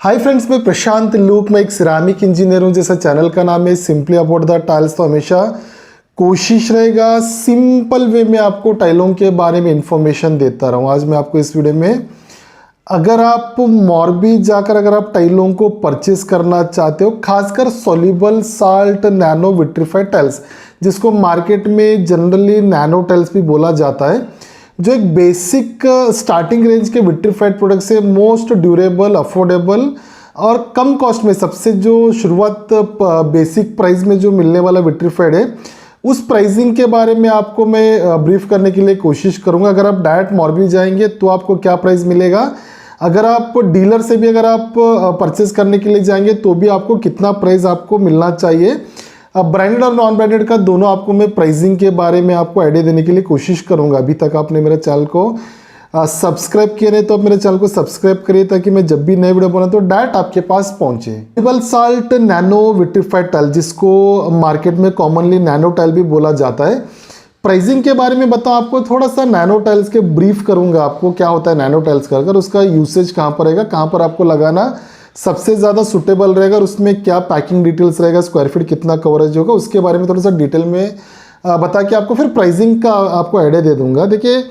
Hi friends, मैं प्रशांत look. मैं एक सिरामिक इंजीनियर हूँ। जैसा चैनल का नाम है सिंपली अबाउट द टाइल्स, तो हमेशा कोशिश रहेगा सिंपल वे में आपको टाइलों के बारे में इंफॉर्मेशन देता रहूँ। आज मैं आपको इस वीडियो में, अगर आप मॉर्बी जाकर अगर आप टाइलों को परचेस करना चाहते हो, खासकर soluble salt nano vitrified tiles, जिसको मार्केट में जनरली नैनो टाइल्स भी बोला जाता है, जो एक बेसिक स्टार्टिंग रेंज के विट्रीफाइड प्रोडक्ट से मोस्ट ड्यूरेबल, अफोर्डेबल और कम कॉस्ट में सबसे जो शुरुआत बेसिक प्राइस में जो मिलने वाला विट्रीफाइड है, उस प्राइसिंग के बारे में आपको मैं ब्रीफ करने के लिए कोशिश करूंगा। अगर आप डायरेक्ट मॉर्बी जाएंगे तो आपको क्या प्राइस मिलेगा, अगर आप डीलर से भी अगर आप परचेस करने के लिए जाएंगे तो भी आपको कितना प्राइस आपको मिलना चाहिए। ब्रांडेड और नॉन ब्रांडेड का दोनों आपको मैं प्राइसिंग के बारे में आपको आइडिया देने के लिए कोशिश करूंगा। अभी तक आपने मेरे चैनल को सब्सक्राइब किया नहीं तो आप मेरे चैनल को सब्सक्राइब करिए, ताकि मैं जब भी नए वीडियो बनाऊं तो डायरेक्ट आपके पास पहुंचे। Soluble salt nano vitrified tile, जिसको मार्केट में कॉमनली नैनो टाइल भी बोला जाता है। प्राइसिंग के बारे में बताऊं आपको, थोड़ा सा नैनो टाइल्स के ब्रीफ करूंगा आपको क्या होता है नैनो टाइल्स का, अगर उसका यूसेज कहाँ पर रहेगा, कहाँ पर आपको लगाना सबसे ज़्यादा सुटेबल रहेगा, और उसमें क्या पैकिंग डिटेल्स रहेगा, स्क्वायर फीट कितना कवरेज होगा, उसके बारे में थोड़ा सा डिटेल में बता के आपको फिर प्राइसिंग का आपको आइडिया दे दूंगा। देखिए,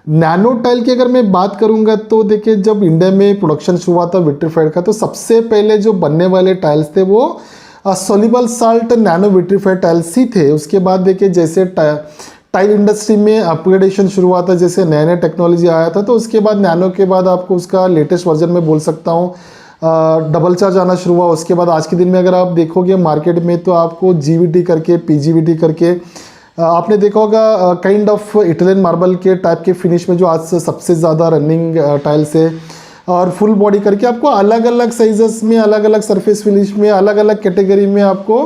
नैनो टाइल की अगर मैं बात करूंगा तो देखिए, जब इंडिया में प्रोडक्शन शुरू हुआ था विट्रीफाइड का, तो सबसे पहले जो बनने वाले टाइल्स थे वो soluble salt nano vitrified tiles ही थे। उसके बाद देखिए, जैसे टाइल इंडस्ट्री में अपग्रेडेशन शुरू हुआ था, जैसे नए नए टेक्नोलॉजी आया था, तो उसके बाद नैनो के बाद आपको उसका लेटेस्ट वर्जन में बोल सकता हूँ डबल चार्ज आना शुरू हुआ। उसके बाद आज के दिन में अगर आप देखोगे मार्केट में, तो आपको जीवीटी करके, पीजीवीटी करके, आपने देखा होगा काइंड ऑफ इटालियन मार्बल के टाइप के फिनिश में जो आज सबसे ज़्यादा रनिंग टाइल्स है, और फुल बॉडी करके आपको अलग अलग साइजेस में, अलग अलग सरफेस फिनिश में, अलग अलग कैटेगरी में आपको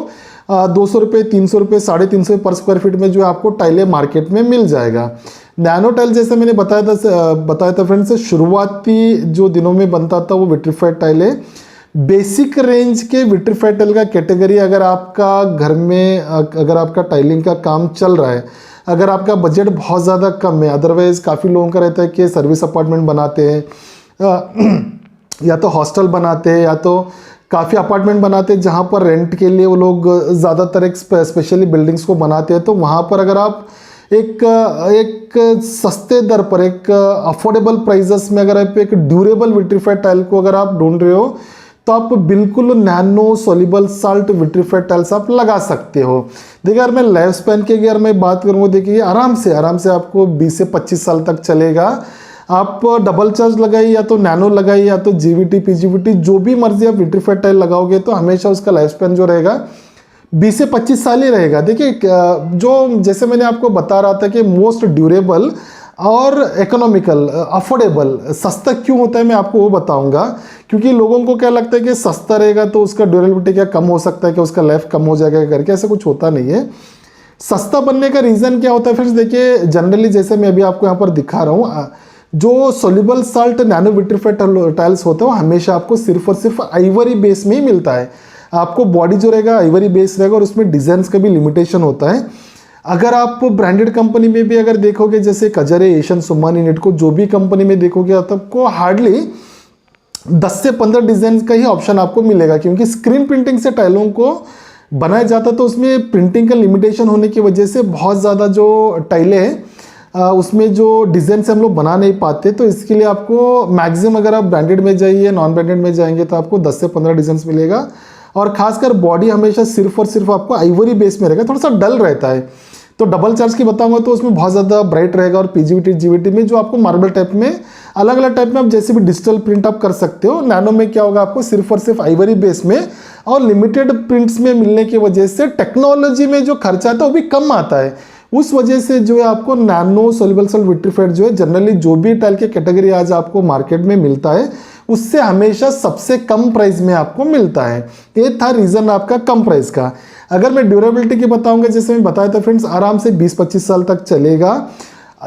200 रुपये, 300 रुपये, 350 पर स्क्वायर फीट में जो आपको टाइलें मार्केट में मिल जाएगा। नैनो टाइल जैसे मैंने बताया था फ्रेंड्स, शुरुआती जो दिनों में बनता था वो विट्रीफाइड टाइल है। बेसिक रेंज के विट्रीफाइड टाइल का कैटेगरी, अगर आपका घर में अगर आपका टाइलिंग का काम चल रहा है, अगर आपका बजट बहुत ज़्यादा कम है, अदरवाइज काफ़ी लोगों का रहता है कि सर्विस अपार्टमेंट बनाते हैं या तो हॉस्टल बनाते हैं, या तो काफ़ी अपार्टमेंट बनाते हैं जहाँ पर रेंट के लिए वो लोग ज़्यादातर एक स्पेशली बिल्डिंग्स को बनाते हैं, तो वहाँ पर अगर आप एक सस्ते दर पर, एक अफोर्डेबल प्राइजेस में अगर आप एक ड्यूरेबल विट्रीफाइड टाइल को अगर आप ढूंढ रहे हो, तो आप बिल्कुल nano soluble salt vitrified tiles आप लगा सकते हो। देखिए, अगर मैं लाइफ स्पैन की अगर मैं बात करूँ, देखिए आराम से आपको 20 से 25 साल तक चलेगा। आप डबल चार्ज लगाइए, या तो नैनो लगाइए, या तो जीवीटी, पीजीवीटी, जो भी मर्जी आप विट्रीफाइड टाइल लगाओगे, तो हमेशा उसका लाइफ स्पैन जो रहेगा 20 से 25 साल ही रहेगा। देखिए, जो जैसे मैंने आपको बता रहा था कि मोस्ट ड्यूरेबल और इकोनॉमिकल, अफोर्डेबल, सस्ता क्यों होता है मैं आपको वो बताऊंगा। क्योंकि लोगों को क्या लगता है कि सस्ता रहेगा तो उसका ड्यूरेबिलिटी क्या कम हो सकता है, कि उसका लाइफ कम हो जाएगा करके, ऐसा कुछ होता नहीं है। सस्ता बनने का रीज़न क्या होता है फ्रेंड्स, देखिए जनरली जैसे मैं अभी आपको यहाँ पर दिखा रहा हूँ, जो soluble salt nano vitrified tiles होते हैं वो हमेशा आपको सिर्फ और सिर्फ आइवरी बेस में ही मिलता है। आपको बॉडी जो रहेगा आइवरी बेस रहेगा, और उसमें डिजाइन का भी लिमिटेशन होता है। अगर आप ब्रांडेड कंपनी में भी अगर देखोगे, जैसे कजरे, एशियन, सुमान, इनेटको, जो भी कंपनी में देखोगे, आपको हार्डली 10 से 15 डिजाइन का ही ऑप्शन आपको मिलेगा, क्योंकि स्क्रीन प्रिंटिंग से टाइलों को बनाया जाता, तो उसमें प्रिंटिंग का लिमिटेशन होने की वजह से बहुत ज़्यादा जो टाइलें हैं उसमें जो डिज़ाइन से हम लोग बना नहीं पाते। तो इसके लिए आपको मैक्सिमम, अगर आप ब्रांडेड में जाइए, नॉन ब्रांडेड में जाएंगे, तो आपको 10 से 15 डिज़ाइन मिलेगा, और खासकर बॉडी हमेशा सिर्फ और सिर्फ आपको आइवरी बेस में रहेगा, थोड़ा सा डल रहता है। तो डबल चार्ज की बताऊंगा तो उसमें बहुत ज़्यादा ब्राइट रहेगा, और पीजीवीटी, जीवीटी में जो आपको मार्बल टाइप में अलग अलग टाइप में आप जैसे भी डिजिटल प्रिंट आप कर सकते हो। नैनो में क्या होगा, आपको सिर्फ और सिर्फ आइवरी बेस में और लिमिटेड प्रिंट्स में मिलने की वजह से टेक्नोलॉजी में जो खर्चा आता है वो भी कम आता है। उस वजह से जो है आपको नैनो सॉल्युबल साल्ट विट्रीफाइड जो है, जनरली जो भी टाइल के कैटेगरी आज आपको मार्केट में मिलता है, उससे हमेशा सबसे कम प्राइस में आपको मिलता है। ये था रीज़न आपका कम प्राइस का। अगर मैं ड्यूरेबिलिटी की बताऊंगा, जैसे मैं बताया था फ्रेंड्स, आराम से 20-25 साल तक चलेगा।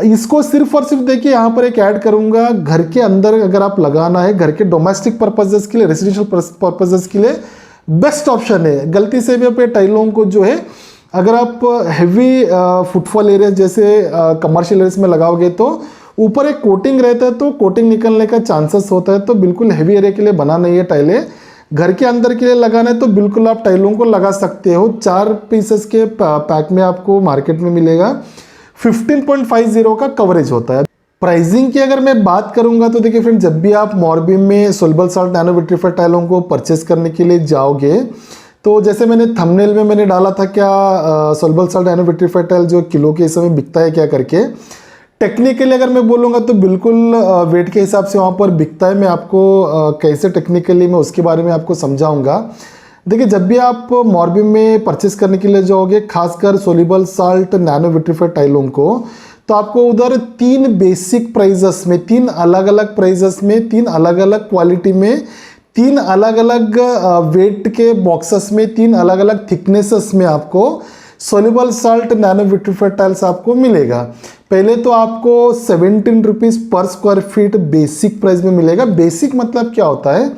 इसको सिर्फ और सिर्फ देखिए, यहाँ पर एक ऐड करूंगा, घर के अंदर अगर आप लगाना है, घर के डोमेस्टिक पर्पजेस के लिए, रेसिडेंशियल पर्पजेस के लिए बेस्ट ऑप्शन है। गलती से भी अपने टाइलों को जो है, अगर आप हैवी फुटफॉल एरिया जैसे कमर्शियल एरियाज में लगाओगे, तो ऊपर एक कोटिंग रहता है तो कोटिंग निकलने का चांसेस होता है, तो बिल्कुल हैवी एरिया के लिए बना नहीं है टाइलें। घर के अंदर के लिए लगाना है तो बिल्कुल आप टाइलों को लगा सकते हो। 4 पीसेस के पैक में आपको मार्केट में मिलेगा। 15.50 का कवरेज होता है। प्राइसिंग की अगर मैं बात करूंगा तो देखिए फ्रेंड, जब भी आप मॉर्बिम में सोल्युबल साल्ट नैनो विट्रीफाइड टाइलों को परचेस करने के लिए जाओगे, तो जैसे मैंने थंबनेल में मैंने डाला था क्या soluble salt nano vitrified tile जो किलो के समय बिकता है क्या करके, टेक्निकली अगर मैं बोलूँगा तो बिल्कुल वेट के हिसाब से वहाँ पर बिकता है। मैं आपको कैसे टेक्निकली मैं उसके बारे में आपको समझाऊंगा। देखिए, जब भी आप मॉर्बिम में परचेस करने के लिए जाओगे, खासकर सोल्युबल साल्ट नैनो विट्रीफाइड टाइलों को, तो आपको उधर 3 बेसिक प्राइजेस में, 3 अलग अलग प्राइजेस में, 3 अलग अलग क्वालिटी में, 3 अलग अलग वेट के बॉक्सेस में, 3 अलग अलग थिकनेसेस में आपको soluble salt nano vitrified tiles आपको मिलेगा। पहले तो आपको 17 रुपीज़ पर स्क्वायर फीट बेसिक प्राइस में मिलेगा। बेसिक मतलब क्या होता है,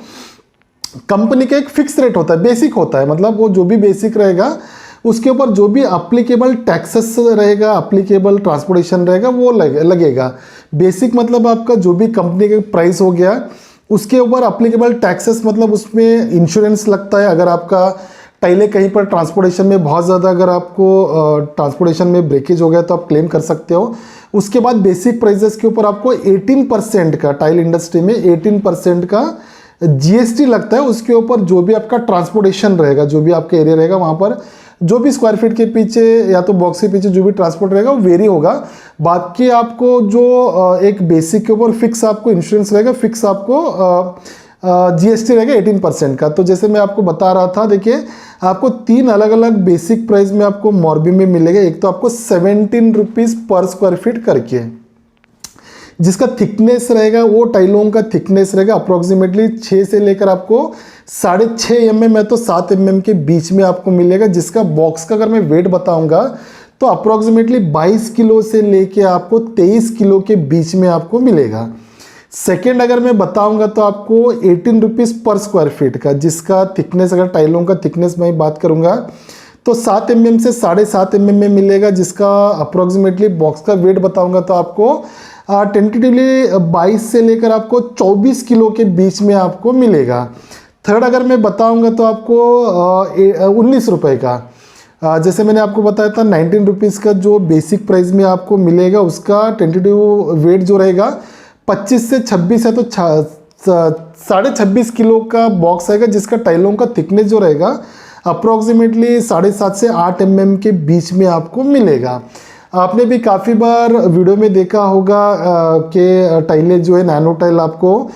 कंपनी का एक फिक्स रेट होता है, बेसिक होता है, मतलब वो जो भी बेसिक रहेगा उसके ऊपर जो भी अप्लीकेबल टैक्सेस रहेगा, अप्लीकेबल ट्रांसपोर्टेशन रहेगा, वो लगेगा। बेसिक मतलब आपका जो भी कंपनी का प्राइस हो गया, उसके ऊपर अप्लीकेबल टैक्सेस मतलब उसमें इंश्योरेंस लगता है। अगर आपका टाइलें कहीं पर ट्रांसपोर्टेशन में बहुत ज़्यादा अगर आपको ट्रांसपोर्टेशन में ब्रेकेज हो गया तो आप क्लेम कर सकते हो। उसके बाद बेसिक प्राइजेस के ऊपर आपको 18% का, टाइल इंडस्ट्री में 18% का जीएसटी लगता है। उसके ऊपर जो भी आपका ट्रांसपोर्टेशन रहेगा, जो भी आपका एरिया रहेगा, वहाँ पर जो भी स्क्वायर फीट के पीछे या तो बॉक्स के पीछे जो भी ट्रांसपोर्ट रहेगा वो वेरी होगा। बाकी आपको जो एक बेसिक के ऊपर फिक्स आपको इंश्योरेंस रहेगा, फिक्स आपको जीएसटी रहेगा 18% का। तो जैसे मैं आपको बता रहा था, देखिए आपको 3 अलग अलग बेसिक प्राइस में आपको मॉर्बिम में मिलेगा। एक तो आपको 17 रुपीज़ पर स्क्वायर फीट करके, जिसका थिकनेस रहेगा, वो टाइलों का थिकनेस रहेगा अप्रोक्सीमेटली 6 से लेकर आपको 6.5 mm है तो 7 mm के बीच में आपको मिलेगा। जिसका बॉक्स का अगर मैं वेट बताऊंगा तो अप्रोक्सीमेटली 22 किलो से लेके आपको 23 किलो के बीच में आपको मिलेगा। सेकेंड अगर मैं बताऊंगा तो आपको 18 रुपीज़ पर स्क्वायर फीट का, जिसका थिकनेस, अगर टाइलों का थिकनेस मैं बात करूंगा तो 7 mm से 7.5 mm में मिलेगा। जिसका अप्रोक्सीमेटली बॉक्स का वेट बताऊंगा तो आपको टेंटेटिवली 22 से लेकर आपको 24 किलो के बीच में आपको मिलेगा। थर्ड अगर मैं बताऊंगा तो आपको 19 रुपये का, जैसे मैंने आपको बताया था 19 रुपीज़ का जो बेसिक प्राइस में आपको मिलेगा, उसका टेंटेटिव वेट जो रहेगा 25 से 26 है तो 26.5 किलो का बॉक्स आएगा। जिसका टाइलों का थिकनेस जो रहेगा अप्रोक्सीमेटली 7.5 से 8 mm के बीच में आपको मिलेगा। आपने भी काफ़ी बार वीडियो में देखा होगा कि टाइलें जो है नैनो टाइल आपको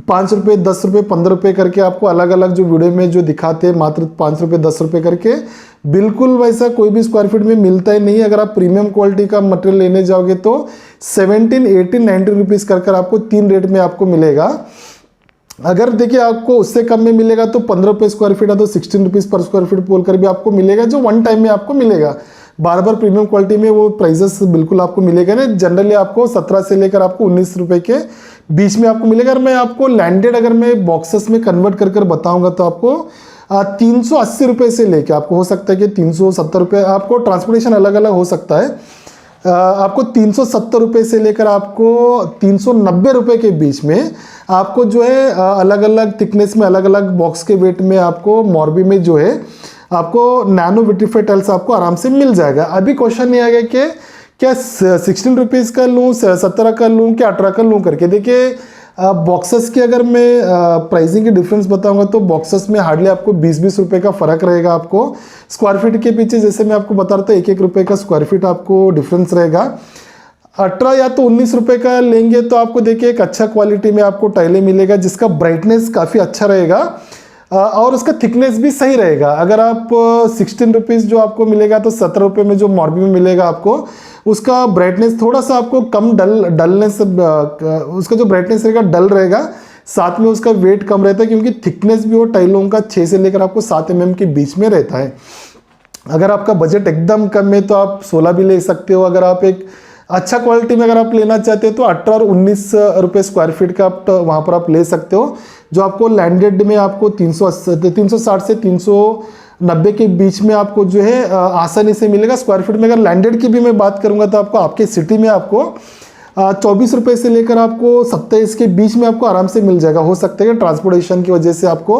5 रुपये, 10 रुपये, 15 रुपये करके आपको अलग अलग जो वीडियो में जो दिखाते हैं, मात्र 5 रुपये, 10 रुपये करके, बिल्कुल वैसा कोई भी स्क्वायर फीट में मिलता ही नहीं। अगर आप प्रीमियम क्वालिटी का मटेरियल लेने जाओगे तो 17, 18, 19 रुपीज़ कर आपको 3 रेट में आपको मिलेगा। अगर देखिए आपको उससे कम में मिलेगा तो 15 रुपये स्क्वायर फीट है तो 16 रुपीज़ पर स्क्वायर फीट बोलकर भी आपको मिलेगा, जो वन टाइम में आपको मिलेगा। बार बार प्रीमियम क्वालिटी में वो प्राइजेस बिल्कुल आपको मिलेगा नहीं। जनरली आपको 17 से लेकर आपको 19 रुपये के बीच में आपको मिलेगा। अगर मैं आपको लैंडेड अगर मैं बॉक्सेस में कन्वर्ट कर बताऊंगा तो आपको 380 रुपये से लेकर आपको हो सकता है कि 370 रुपये, आपको ट्रांसपोर्टेशन अलग अलग हो सकता है, आपको 370 रुपये से लेकर आपको 390 रुपये के बीच में आपको जो है अलग अलग थिकनेस में, अलग अलग बॉक्स के वेट में आपको मॉर्बी में जो है आपको नैनो विट्रीफाइड टाइल्स आपको आराम से मिल जाएगा। अभी क्वेश्चन नहीं आ गया कि क्या 16 रुपीज़ का लूँ, 17 का लूँ, क्या 18 का लूँ करके। देखिए बॉक्सेस की अगर मैं प्राइसिंग की डिफरेंस बताऊंगा तो बॉक्सेस में हार्डली आपको 20-20 रुपये का फ़र्क रहेगा। आपको स्क्वायर फीट के पीछे, जैसे मैं आपको बता रहा था, 1-1 रुपये का स्क्वायर फीट आपको डिफरेंस रहेगा। 18 या तो 19 रुपये का लेंगे तो आपको देखिए एक अच्छा क्वालिटी में आपको टाइलें मिलेगा, जिसका ब्राइटनेस काफ़ी अच्छा रहेगा और उसका थिकनेस भी सही रहेगा। अगर आप 16 रुपीज़ जो आपको मिलेगा तो 17 रुपये में जो मॉर्बी में मिलेगा आपको, उसका ब्राइटनेस थोड़ा सा आपको कम डलनेस, उसका जो ब्राइटनेस रहेगा डल रहेगा, साथ में उसका वेट कम रहता है क्योंकि थिकनेस भी वो टाइलों का 6 से लेकर आपको 7 mm के बीच में रहता है। अगर आपका बजट एकदम कम है तो आप 16 भी ले सकते हो। अगर आप एक अच्छा क्वालिटी में अगर आप लेना चाहते हो तो 18 और 19 रुपये स्क्वायर फीट का आप वहाँ पर आप ले सकते हो, जो आपको लैंडेड में आपको 360 से 390 के बीच में आपको जो है आसानी से मिलेगा स्क्वायर फीट में। अगर लैंडेड की भी मैं बात करूँगा तो आपको आपके सिटी में आपको 24 रुपये से लेकर आपको 27 के बीच में आपको आराम से मिल जाएगा। हो सकता है कि ट्रांसपोर्टेशन की वजह से आपको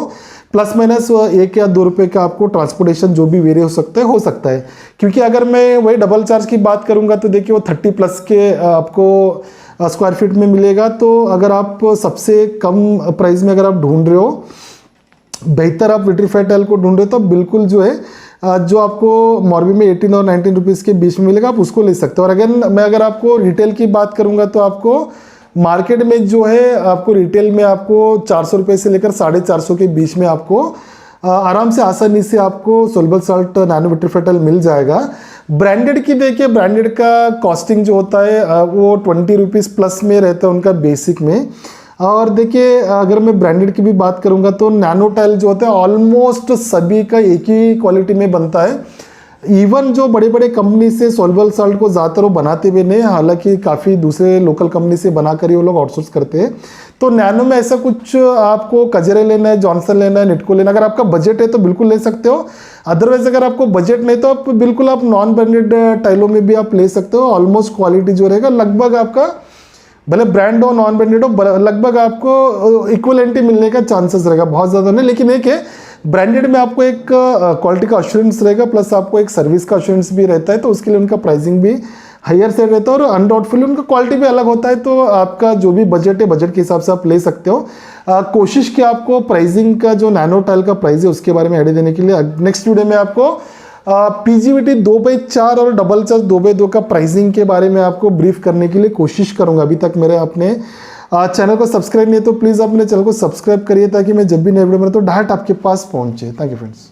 प्लस माइनस 1 या 2 रुपये का आपको ट्रांसपोर्टेशन जो भी वेरी हो सकता है। क्योंकि अगर मैं वही डबल चार्ज की बात करूंगा तो देखिए वो 30 प्लस के आपको स्क्वायर फीट में मिलेगा। तो अगर आप सबसे कम प्राइस में अगर आप ढूंढ रहे हो, बेहतर आप विट्रीफाइड टाइल को ढूंढ रहे हो, तो बिल्कुल जो है जो आपको मॉर्बी में 18 और 19 रुपीज़ के बीच में मिलेगा, आप उसको ले सकते हो। और अगेन मैं अगर आपको रिटेल की बात करूंगा तो आपको मार्केट में जो है आपको रिटेल में आपको 400 रुपये से लेकर 450 के बीच में आपको आराम से आसानी से आपको soluble salt nano vitrified tile मिल जाएगा। ब्रांडेड की देखिए, ब्रांडेड का कॉस्टिंग जो होता है वो 20 रुपीज़ प्लस में रहता है उनका बेसिक में। और देखिए अगर मैं ब्रांडेड की भी बात करूंगा तो नैनो टाइल जो होता है ऑलमोस्ट सभी का एक ही क्वालिटी में बनता है। इवन जो बड़े बड़े कंपनी से सोल्युबल साल्ट को ज़्यादातर वो बनाते भी नहीं, हालांकि काफ़ी दूसरे लोकल कंपनी से बनाकर ही वो लोग आउटसोर्स करते हैं। तो नैनो में ऐसा कुछ आपको कजरे लेना है, जॉनसन लेना है, निटको लेना है, अगर आपका बजट है तो बिल्कुल ले सकते हो। अदरवाइज अगर आपको बजट नहीं तो आप बिल्कुल आप नॉन ब्रांडेड टाइलों में भी आप ले सकते हो। ऑलमोस्ट क्वालिटी जो रहेगा लगभग आपका, भले ब्रांड हो नॉन ब्रांडेड हो, लगभग आपको इक्वलेंटी मिलने का चांसेस रहेगा, बहुत ज़्यादा नहीं। लेकिन एक है ब्रांडेड में आपको एक क्वालिटी का अश्योरेंस रहेगा, प्लस आपको एक सर्विस का अश्योरेंस भी रहता है, तो उसके लिए उनका प्राइसिंग भी हायर से रहता है और अनडाउटफुली उनका क्वालिटी भी अलग होता है। तो आपका जो भी बजट है, बजट के हिसाब से आप ले सकते हो। कोशिश की आपको प्राइसिंग का जो नैनो टाइल का प्राइस है उसके बारे में आइडिया देने के लिए नेक्स्ट वीडियो में आपको पीजीवीटी 2/4 और डबल चार्ज 2/2 का प्राइसिंग के बारे में आपको ब्रीफ करने के लिए कोशिश करूंगा। अभी तक मेरे आपने चैनल को सब्सक्राइब नहीं है तो प्लीज़ आप मेरे चैनल को सब्सक्राइब करिए ताकि मैं जब भी नए वीडियो बनाऊं तो डायरेक्ट आपके पास पहुंचे। Thank you friends.